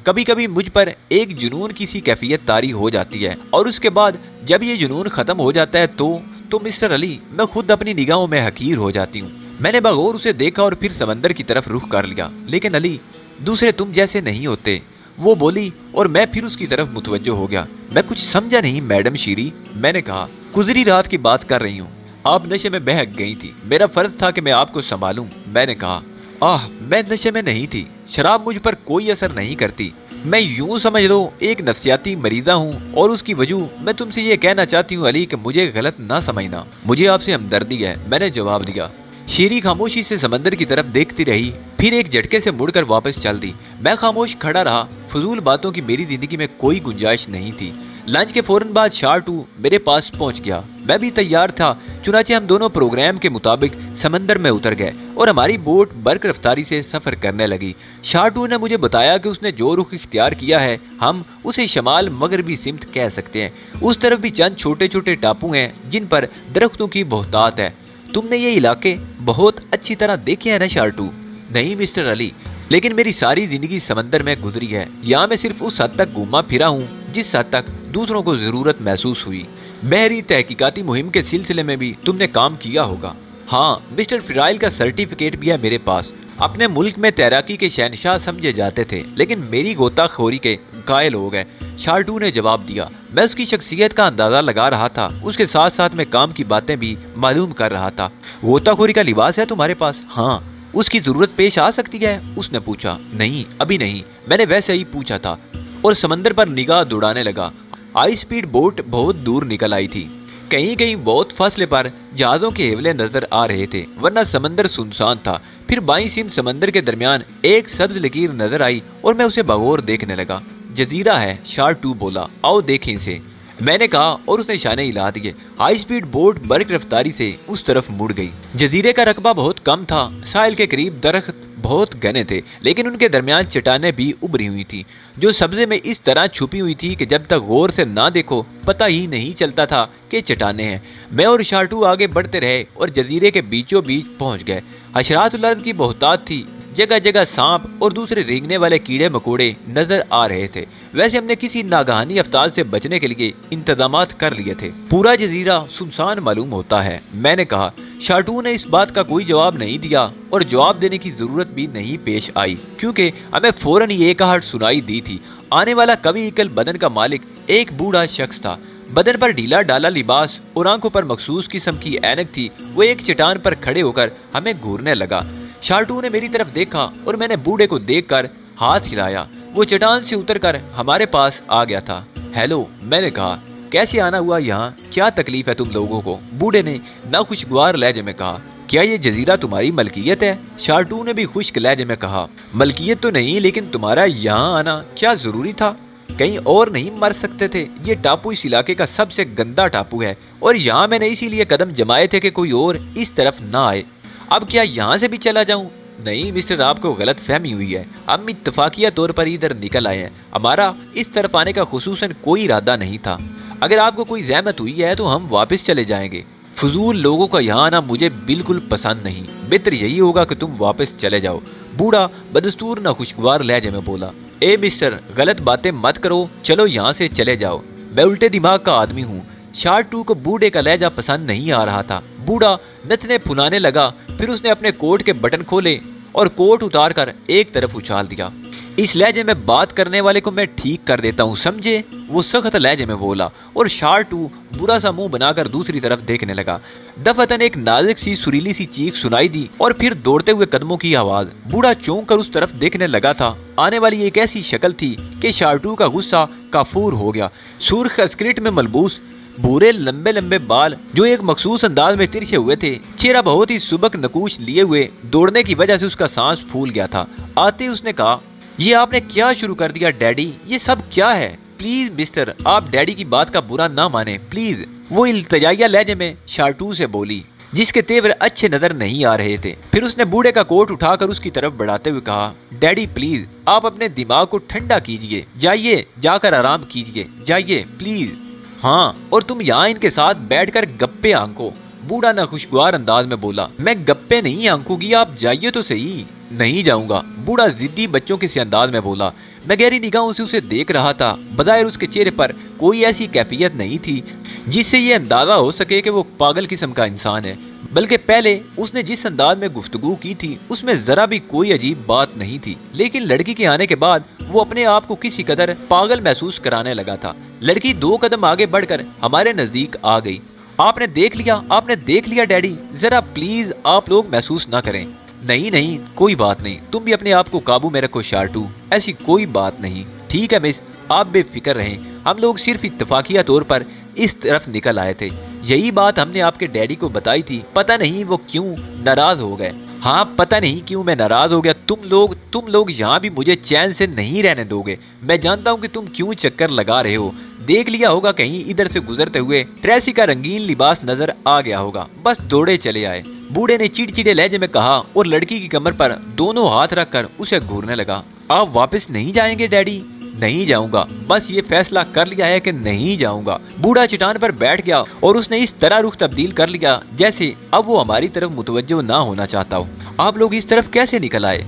कभी कभी मुझ पर एक जुनून की सी कैफियत तारी हो जाती है, और उसके बाद जब ये जुनून खत्म हो जाता है तो मिस्टर अली, मैं खुद अपनी निगाहों में हकीर हो जाती हूँ। मैंने बगौर उसे देखा और फिर समंदर की तरफ रुख कर लिया। लेकिन अली, दूसरे तुम जैसे नहीं होते, वो बोली, और मैं फिर उसकी तरफ मुतवज्जो हो गया। मैं कुछ समझा नहीं मैडम शीरी, मैंने कहा। गुजरी रात की बात कर रही हूँ। आप नशे में बहक गई थी, मेरा फर्ज था कि मैं आपको संभालूं, मैंने कहा। आह, मैं नशे में नहीं थी। शराब मुझ पर कोई असर नहीं करती। मैं यूं समझ लो एक नफ्सियाती मरीजा हूँ, और उसकी वजह मैं तुमसे ये कहना चाहती हूँ अली कि मुझे गलत ना समझना। मुझे आपसे हमदर्दी है, मैंने जवाब दिया। शीरी खामोशी से समंदर की तरफ देखती रही, फिर एक झटके से मुड़कर वापस चल दी। मैं खामोश खड़ा रहा। फजूल बातों की मेरी जिंदगी में कोई गुंजाइश नहीं थी। लंच के फौरन बाद शार्टू मेरे पास पहुंच गया। मैं भी तैयार था। चुनाचे हम दोनों प्रोग्राम के मुताबिक समंदर में उतर गए और हमारी बोट बर्क रफ्तारी से सफर करने लगी। शार्टू ने मुझे बताया कि उसने जो रुख इख्तियार किया है, हम उसे शमाल मगरबी सिमत कह सकते हैं। उस तरफ भी चंद छोटे छोटे टापू हैं जिन पर दरख्तों की बहुतात है। तुमने ये इलाके बहुत अच्छी तरह देखे हैं ना शार्टू? नहीं मिस्टर अली, लेकिन मेरी सारी जिंदगी समंदर में गुजरी है। यहाँ मैं सिर्फ उस हद तक घूमा फिरा हूँ जिस हद तक दूसरों को जरूरत महसूस हुई। बहरी तहकीकाती मुहिम के सिलसिले में भी तुमने काम किया होगा। हाँ, मिस्टर फिराइल का सर्टिफिकेट भी है मेरे पास। अपने मुल्क में तैराकी के शहनशाह समझे जाते थे, लेकिन मेरी गोताखोरी के कायल हो गए, शार्टू ने जवाब दिया। मैं उसकी शख्सियत का अंदाजा लगा रहा था, उसके साथ साथ मैं काम की बातें भी मालूम कर रहा था। गोताखोरी का लिबास है तुम्हारे पास? हाँ। उसकी जरूरत पेश आ सकती है? उसने पूछा। नहीं, अभी नहीं, मैंने वैसे ही पूछा था। और समंदर पर निगाह दौड़ाने लगा। हाई स्पीड बोट बहुत दूर निकल आई थी। कहीं कहीं बहुत फासले पर जहाजों के हेवले नजर आ रहे थे, वरना समंदर सुनसान था। फिर बाईं सिम समंदर के दरमियान एक सब्ज लकीर नजर आई और मैं उसे बगौर देखने लगा। जजीरा है, शार्टू बोला, आओ देखें इसे। मैंने कहा और उसने इशारे हिला दिए। हाई स्पीड बोट बर्क रफ्तारी से उस तरफ मुड़ गई। जजीरे का रकबा बहुत कम था। साहिल के करीब दरख्त बहुत घने थे, लेकिन उनके दरमियान चट्टानें भी उभरी हुई थी, जो सब्जे में इस तरह छुपी हुई थी कि जब तक गौर से ना देखो पता ही नहीं चलता था कि चट्टानें हैं। मैं और शार्टू आगे बढ़ते रहे और जजीरे के बीचों बीच पहुंच गए। हशरातुल अर्द की बहुतात थी। जगह जगह सांप और दूसरे रेंगने वाले कीड़े मकोड़े नजर आ रहे थे। वैसे हमने किसी नागहानी अफ्ताल से बचने के लिए इंतजामात कर लिए थे। पूरा जजीरा सुनसान मालूम होता है, मैंने कहा। शार्टू ने इस बात का कोई जवाब नहीं दिया और जवाब देने की जरूरत भी नहीं पेश आई, क्योंकि हमें फौरन ही एक आहट सुनाई दी थी। आने वाला कवि इकल बदन का मालिक एक बूढ़ा शख्स था। बदन पर ढीला डाला लिबास और आंखों पर मखसूस किस्म की ऐनक थी। वो एक चट्टान पर खड़े होकर हमें घूरने लगा। शार्टू ने मेरी तरफ देखा और मैंने बूढ़े को देखकर हाथ हिलाया। वो चट्टान से उतरकर हमारे पास आ गया था। हेलो, मैंने कहा, कैसे आना हुआ यहाँ? क्या तकलीफ है तुम लोगों को? बूढ़े ने नाखुशगवार लहजे में कहा। क्या ये जजीरा तुम्हारी मलकियत है? शार्टू ने भी खुश्क लहजे में कहा। मलकियत तो नहीं, लेकिन तुम्हारा यहाँ आना क्या जरूरी था? कहीं और नहीं मर सकते थे? ये टापू इस इलाके का सबसे गंदा टापू है और यहाँ मैंने इसीलिए कदम जमाए थे कि कोई और इस तरफ ना आए। अब क्या यहाँ से भी चला जाऊं? नहीं मिस्टर, आपको गलत फहमी हुई है। हम इत्तफाकिया तौर पर इधर निकल आए हैं। हमारा इस तरफ आने का खुसूसन कोई इरादा नहीं था। अगर आपको कोई ज़हमत हुई है तो हम वापस चले जाएंगे। फजूल लोगों का यहाँ आना मुझे बिल्कुल पसंद नहीं। बेहतर यही होगा कि तुम वापस चले जाओ। बूढ़ा बदस्तूर नाखुशगवार लहजे में बोला। ए मिस्टर, गलत बातें मत करो, चलो यहाँ से चले जाओ। मैं उल्टे दिमाग का आदमी हूँ। शार्टू को बूढ़े का लहजा पसंद नहीं आ रहा था। बूढ़ा नथने फुनाने लगा। फिर उसने अपने कोट के बटन खोले और कोट उतार कर एक तरफ उछाल दिया। इस लहजे में बात करने वाले को मैं ठीक कर देता हूँ, समझे? वो सख्त लहजे में बोला और शार्टू बुरा सा मुंह बनाकर दूसरी तरफ देखने लगा। दफतन एक नाजुक सी सुरीली सी चीख सुनाई दी और फिर दौड़ते हुए कदमों की आवाज। बूढ़ा चौंक कर उस तरफ देखने लगा था। आने वाली एक ऐसी शक्ल थी कि शार्टू का गुस्सा काफूर हो गया। सुर्ख स्क्रिट में मलबूस, भूरे लंबे लंबे बाल जो एक मखसूस अंदाज में तिरछे हुए थे, चेहरा बहुत ही सुबक नकूश लिए हुए। दौड़ने की वजह से उसका सांस फूल गया था। आते उसने कहा, ये आपने क्या शुरू कर दिया डैडी? ये सब क्या है? प्लीज मिस्टर, आप डैडी की बात का बुरा ना माने प्लीज। वो इल्तिजाइया लहजे में शार्टू से बोली, जिसके तेवर अच्छे नजर नहीं आ रहे थे। फिर उसने बूढ़े का कोट उठाकर उसकी तरफ बढ़ाते हुए कहा, डैडी प्लीज, आप अपने दिमाग को ठंडा कीजिए। जाइए, जाकर आराम कीजिए, जाइए प्लीज। हाँ, और तुम यहाँ इनके साथ बैठकर गप्पे आंको। बूढ़ा नाखुशगवार अंदाज में बोला। मैं गप्पे नहीं आंकूंगी, आप जाइए तो सही। नहीं जाऊंगा, बूढ़ा जिद्दी बच्चों के से अंदाज में बोला। मैं गहरी निगाहों से उसे देख रहा था। बज़ाहिर उसके चेहरे पर कोई ऐसी कैफियत नहीं थी जिससे ये अंदाजा हो सके कि वो पागल किस्म का इंसान है, बल्कि पहले उसने जिस अंदाज में गुफ्तगू की थी उसमें जरा भी कोई अजीब बात नहीं थी। लेकिन लड़की के आने के बाद वो अपने आप को किसी कदर पागल महसूस कराने लगा था। लड़की 2 कदम आगे बढ़कर हमारे नजदीक आ गई। आपने देख लिया डैडी, जरा प्लीज आप लोग महसूस ना करें। नहीं नहीं, कोई बात नहीं, तुम भी अपने आप को काबू में रखो शार्टू, ऐसी कोई बात नहीं। ठीक है मिस, आप बेफिक्र रहें। हम लोग सिर्फ इत्तफाकिया तौर पर इस तरफ निकल आए थे। यही बात हमने आपके डैडी को बताई थी। पता नहीं वो क्यों नाराज हो गए। हाँ, पता नहीं क्यों मैं नाराज हो गया। तुम लोग यहाँ भी मुझे चैन से नहीं रहने दोगे। मैं जानता हूँ कि तुम क्यों चक्कर लगा रहे हो। देख लिया होगा कहीं इधर से गुजरते हुए ट्रेसी का रंगीन लिबास नजर आ गया होगा, बस दौड़े चले आए। बूढ़े ने चिड़चिड़े लहजे में कहा और लड़की की कमर पर दोनों हाथ रखकर उसे घूरने लगा। आप वापस नहीं जाएंगे डैडी? नहीं जाऊंगा, बस ये फैसला कर लिया है कि नहीं जाऊंगा। बूढ़ा चट्टान पर बैठ गया और उसने इस तरह रुख तब्दील कर लिया जैसे अब वो हमारी तरफ मुतवज्जो ना होना चाहता हो। आप लोग इस तरफ कैसे निकल आए?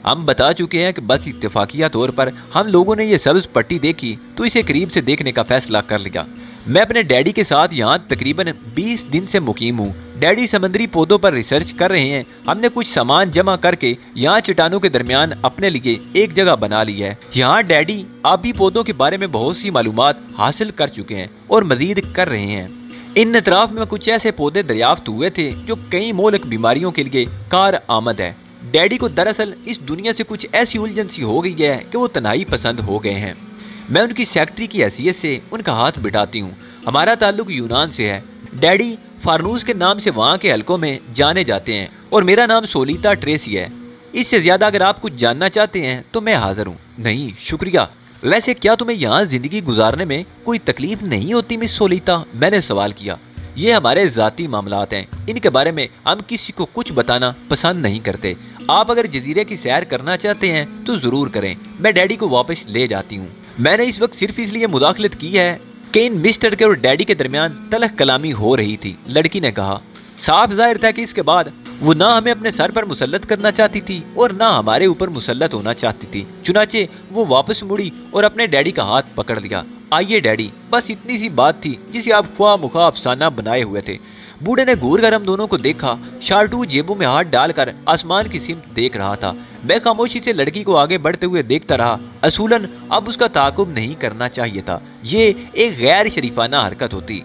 हम बता चुके हैं कि बस इत्तेफाकिया तौर पर हम लोगों ने ये सब्ज पट्टी देखी तो इसे करीब से देखने का फैसला कर लिया। मैं अपने डैडी के साथ यहाँ तकरीबन 20 दिन से मुकीम हूँ। डैडी समंदरी पौधों पर रिसर्च कर रहे हैं। हमने कुछ सामान जमा करके यहाँ चट्टानों के दरमियान अपने लिए एक जगह बना ली है। यहाँ डैडी आबी पौधों के बारे में बहुत सी मालूमात हासिल कर चुके हैं और मजीद कर रहे हैं। इन अतराफ में कुछ ऐसे पौधे दरियाफ्त हुए थे जो कई मोहलिक बीमारियों के लिए कार आमद है। डैडी को दरअसल इस दुनिया से कुछ ऐसी उलझन सी हो गई है कि वो तन्हाई पसंद हो गए हैं। मैं उनकी सेक्रेटरी की हैसियत से उनका हाथ बिठाती हूँ। हमारा ताल्लुक यूनान से है। डैडी फारनूस के नाम से वहाँ के हलकों में जाने जाते हैं और मेरा नाम सोलिता ट्रेसी है। इससे ज्यादा अगर आप कुछ जानना चाहते हैं तो मैं हाजिर हूँ। नहीं शुक्रिया। वैसे क्या तुम्हें यहाँ जिंदगी गुजारने में कोई तकलीफ नहीं होती मिस सोलिता? मैंने सवाल किया। ये हमारे ज़ाती मामलात हैं, इनके बारे में हम किसी को कुछ बताना पसंद नहीं करते। आप अगर जजीरे की सैर करना चाहते हैं तो ज़रूर करें, मैं डैडी को वापस ले जाती हूँ। मैंने इस वक्त सिर्फ इसलिए मुदाखलत की है कि इन मिस्टर के और डैडी के दरमियान तलख कलामी हो रही थी। लड़की ने कहा। साफ जाहिर था कि इसके बाद वो ना हमें अपने सर पर मुसल्लत करना चाहती थी और ना हमारे ऊपर मुसल्लत होना चाहती थी। चुनाचे वो वापस मुड़ी और अपने डैडी का हाथ पकड़ लिया। आइए डैडी, बस इतनी सी बात थी जिसे आप ख्वाह मुखा अफसाना बनाए हुए थे। बूढ़े ने घूर कर हम दोनों को देखा। शार्टू जेबों में हाथ डालकर आसमान की सिमत देख रहा था। मैं खामोशी से लड़की को आगे बढ़ते हुए देखता रहा। असूलन अब उसका ताकुब नहीं करना चाहिए था, ये एक गैर शरीफाना हरकत होती,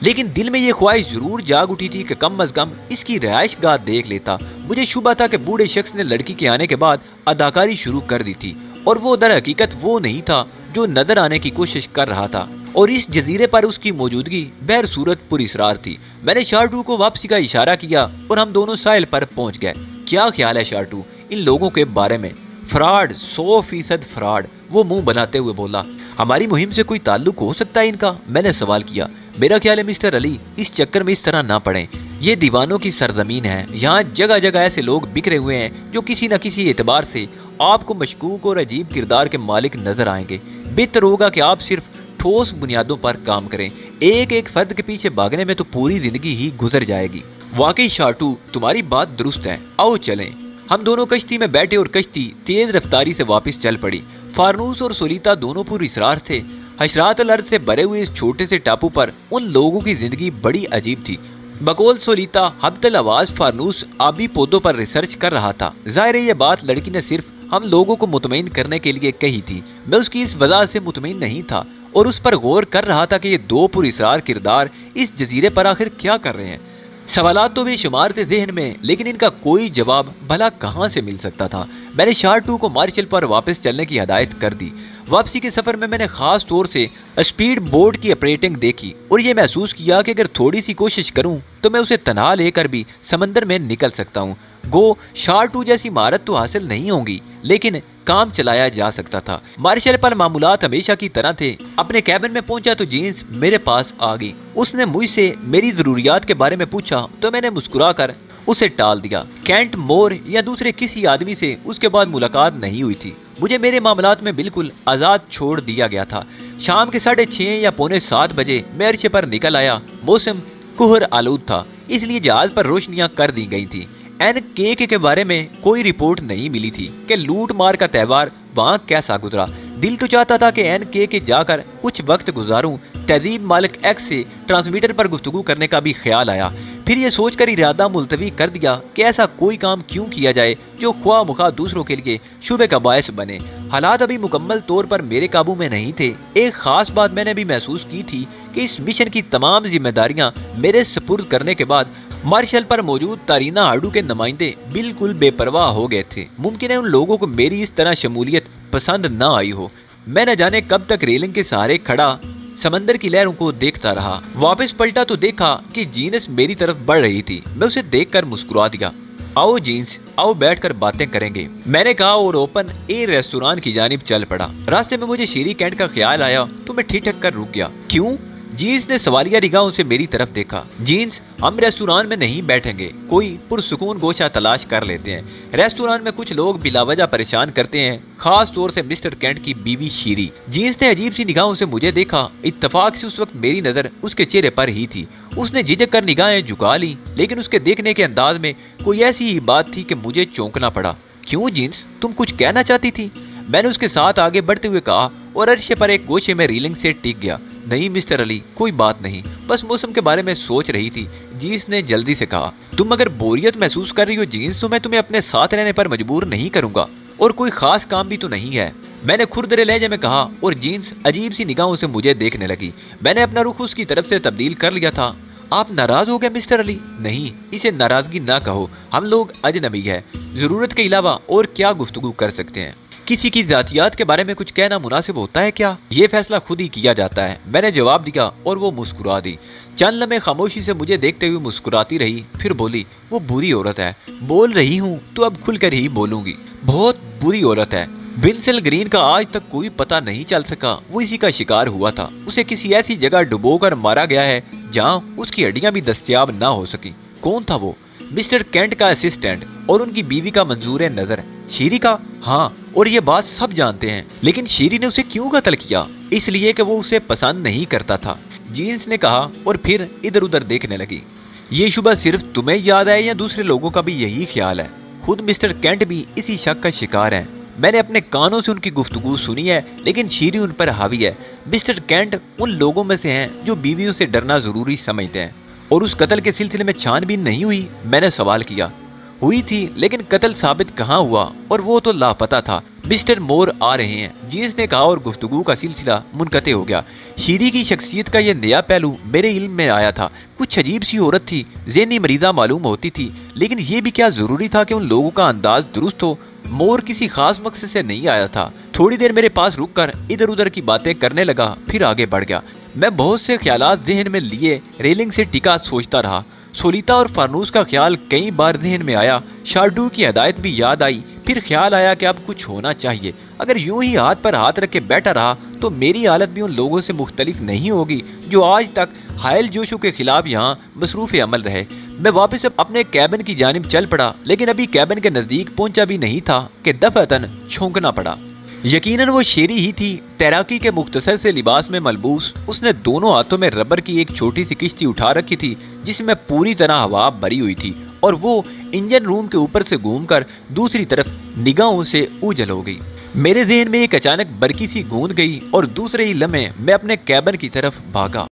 लेकिन दिल में ये ख्वाहिश जरूर जाग उठी थी कि कम अज कम इसकी रिहाइश गाह देख लेता। मुझे शुबा था कि बूढ़े शख्स ने लड़की के आने के बाद अदाकारी शुरू कर दी थी और वो दर हकीकत वो नहीं था जो नजर आने की कोशिश कर रहा था, और इस जजीरे पर उसकी मौजूदगी बहर सूरत पुरअसरार थी। मैंने शार्टू को वापसी का इशारा किया और हम दोनों साहिल पर पहुंच गए। क्या ख्याल है शार्टू इन लोगों के बारे में? फ्रॉड, 100% फ्रॉड, वो मुंह बनाते हुए बोला। हमारी मुहिम से कोई ताल्लुक हो सकता है इनका? मैंने सवाल किया। मेरा ख्याल है मिस्टर अली, इस चक्कर में इस तरह ना पड़ें। ये दीवानों की सरजमीन है। यहाँ जगह जगह ऐसे लोग बिखरे हुए हैं जो किसी न किसी एतबार से आपको मशकूक और अजीब किरदार के मालिक नजर आएंगे। बेहतर होगा कि आप सिर्फ ठोस बुनियादों पर काम करें। एक एक फर्द के पीछे भागने में तो पूरी जिंदगी ही गुजर जाएगी। वाकई शार्टू, तुम्हारी बात दुरुस्त है। आओ चलें। हम दोनों कश्ती में बैठे और कश्ती तेज रफ्तारी से वापस चल पड़ी। फारनूस और सोलिता दोनों पुरअसरार थे। हशरात अल अर्द से भरे हुए इस छोटे से टापू पर उन लोगों की जिंदगी बड़ी अजीब थी। बकौल सोलिता हब्दल आवाज फारनूस आबी पौधों पर रिसर्च कर रहा था। जाहिर है ये बात लड़की ने सिर्फ हम लोगों को मुतमईन करने के लिए कही थी। मैं उसकी इस वजह से मुतमईन नहीं था और उस पर गौर कर रहा था कि ये दो पुरअसरार किरदार इस जजीरे पर आखिर क्या कर रहे हैं। सवालात तो बेशुमार थे जहन में, लेकिन इनका कोई जवाब भला कहाँ से मिल सकता था। मैंने शार्टू को मार्शल पर वापस चलने की हदायत कर दी। वापसी के सफर में मैंने खास तौर से स्पीड बोट की ऑपरेटिंग देखी और ये महसूस किया कि अगर थोड़ी सी कोशिश करूं तो मैं उसे तनहा लेकर भी समंदर में निकल सकता हूं। गो शार्टू जैसी महारत तो हासिल नहीं होगी, लेकिन काम चलाया जा सकता था। मार्शल पर मामूलात हमेशा की तरह थे। अपने कैबिन में पहुंचा तो जीन्स मेरे पास आ गई। उसने मुझसे मेरी जरूरियात के बारे में पूछा तो मैंने मुस्कुराकर उसे टाल दिया। कैंट मोर या दूसरे किसी आदमी से उसके बाद मुलाकात नहीं हुई थी। मुझे मेरे मामलात में बिल्कुल आजाद छोड़ दिया गया था। शाम के 6:30 या 6:45 बजे मैं अर्शे पर निकल आया। मौसम कुहर आलूद था, इसलिए जहाज पर रोशनियां कर दी गई थी। NKK के बारे में कोई रिपोर्ट नहीं मिली थी कि लूट मार का त्यौहार वहाँ कैसा गुजरा। दिल तो चाहता था कि NKK जाकर कुछ वक्त गुजारूं। तहजीब मालिक एक्स से ट्रांसमीटर पर गुफ्तगू करने का भी ख्याल आया। फिर ये सोचकर इरादा मुलतवी कर दिया कि ऐसा कोई काम क्यों किया जाए जो ख्वाह मुखा दूसरों के लिए शुबे का बायस बने। हालात अभी मुकम्मल तौर पर मेरे काबू में नहीं थे। एक खास बात मैंने भी महसूस की थी कि इस मिशन की तमाम जिम्मेदारियां मेरे सपुर्द करने के बाद मार्शल पर मौजूद तारीना हाडू के नुमाइंदे बिल्कुल बेपरवाह हो गए थे। मुमकिन है उन लोगों को मेरी इस तरह शमूलियत पसंद न आई हो। मैं न जाने कब तक रेलिंग के सहारे खड़ा समंदर की लहरों को देखता रहा। वापस पलटा तो देखा कि जीनस मेरी तरफ बढ़ रही थी। मैं उसे देखकर मुस्कुरा दिया। आओ जीन्स, आओ बैठकर बातें करेंगे, मैंने कहा और ओपन एयर रेस्टोरेंट की जानिब चल पड़ा। रास्ते में मुझे शीरी कैंट का ख्याल आया तो मैं ठिठक कर रुक गया। क्यों? जीन्स ने सवालिया निगाहों से मेरी तरफ देखा। जीन्स, हम रेस्टोरेंट में नहीं बैठेंगे, कोई पुरसुकून गोशा तलाश कर लेते हैं। रेस्टोरेंट में कुछ लोग बिलावजह परेशान करते हैं, खास तौर से मिस्टर कैंट की बीवी शीरी। जीन्स ने अजीब सी निगाहों से मुझे देखा। इत्तेफाक से उस वक्त मेरी नजर उसके चेहरे पर ही थी। उसने झिझक कर निगाहें झुका ली, लेकिन उसके देखने के अंदाज में कोई ऐसी ही बात थी कि मुझे चौंकना पड़ा। क्यों जीन्स, तुम कुछ कहना चाहती थी? मैंने उसके साथ आगे बढ़ते हुए कहा और अर्शे पर एक गोशे में रीलिंग से टिक गया। नहीं मिस्टर अली, कोई बात नहीं, बस मौसम के बारे में सोच रही थी। जीन्स ने जल्दी से कहा। तुम अगर बोरियत महसूस कर रही हो जीन्स, तो मैं तुम्हें अपने साथ रहने पर मजबूर नहीं करूंगा, और कोई खास काम भी तो नहीं है, मैंने खुरदरे लहजे में कहा। और जीन्स अजीब सी निगाहों से मुझे देखने लगी। मैंने अपना रुख उसकी तरफ से तब्दील कर लिया था। आप नाराज हो गए मिस्टर अली? नहीं, इसे नाराजगी ना कहो, हम लोग अजनबी है, जरूरत के अलावा और क्या गुफ्तगू कर सकते हैं। किसी की जातियात के बारे में कुछ कहना मुनासिब होता है क्या? ये फैसला खुद ही किया जाता है, मैंने जवाब दिया और वो मुस्कुरा दी। चंद लम्हे खामोशी से मुझे देखते हुए मुस्कुराती रही, फिर बोली, वो बुरी औरत है। बोल रही हूँ तो अब खुलकर ही बोलूंगी, बहुत बुरी औरत है। विंसेल ग्रीन का आज तक कोई पता नहीं चल सका, वो इसी का शिकार हुआ था। उसे किसी ऐसी जगह डुबोकर मारा गया है जहां उसकी हड्डियां भी दस्तयाब ना हो सकी। कौन था वो? मिस्टर केंट का असिस्टेंट और उनकी बीवी का मंजूर नजर शीरी का। हाँ, और ये बात सब जानते हैं, लेकिन शीरी ने उसे क्यों कत्ल किया? इसलिए कि वो उसे पसंद नहीं करता था, जीन्स ने कहा और फिर इधर उधर देखने लगी। ये शुबह सिर्फ तुम्हें याद है या दूसरे लोगों का भी यही ख्याल है? खुद मिस्टर केंट भी इसी शक का शिकार है। मैंने अपने कानों से उनकी गुफ्तगू सुनी है, लेकिन शीरी उन पर हावी है। मिस्टर केंट उन लोगों में से हैं जो बीवियों से डरना जरूरी समझते हैं। और उस कत्ल के सिलसिले में छानबीन नहीं हुई? मैंने सवाल किया। हुई थी, लेकिन कत्ल साबित कहाँ हुआ, और वो तो लापता था। मिस्टर मोर आ रहे हैं, जीन्स ने कहा, और गुफ्तगू का सिलसिला मुनक़ते हो गया। शीरी की शख्सियत का यह नया पहलू मेरे इल्म में आया था। कुछ अजीब सी औरत थी, ज़हनी मरीज़ा मालूम होती थी, लेकिन ये भी क्या जरूरी था कि उन लोगों का अंदाज दुरुस्त हो? मोर किसी खास मकसद से नहीं आया था। थोड़ी देर मेरे पास रुककर इधर उधर की बातें करने लगा, फिर आगे बढ़ गया। मैं बहुत से ख्यालात ज़हन में लिए रेलिंग से टिका सोचता रहा। सोलिता और फारनूस का ख्याल कई बार ज़हन में आया। शार्डू की हदायत भी याद आई। फिर ख्याल आया कि अब कुछ होना चाहिए। अगर यूं ही हाथ पर हाथ रख के बैठा रहा तो मेरी हालत भी उन लोगों से मुख्तलिफ नहीं होगी जो आज तक हायल जोशों के खिलाफ यहाँ मसरूफ़ अमल रहे। मैं वापस अपने कैबिन की जानिब चल पड़ा, लेकिन अभी कैबिन के नज़दीक पहुंचा भी नहीं था कि दफअतन छौंकना पड़ा। यकीनन वो शेरी ही थी, तैराकी के मुख्तसर से लिबास में मलबूस। उसने दोनों हाथों में रबर की एक छोटी सी किश्ती उठा रखी थी जिसमें पूरी तरह हवा भरी हुई थी, और वो इंजन रूम के ऊपर से घूमकर दूसरी तरफ निगाहों से ओझल हो गई। मेरे ज़हन में एक अचानक बरकी सी गूंज गई और दूसरे ही लम्हे मैं अपने कैबिन की तरफ भागा।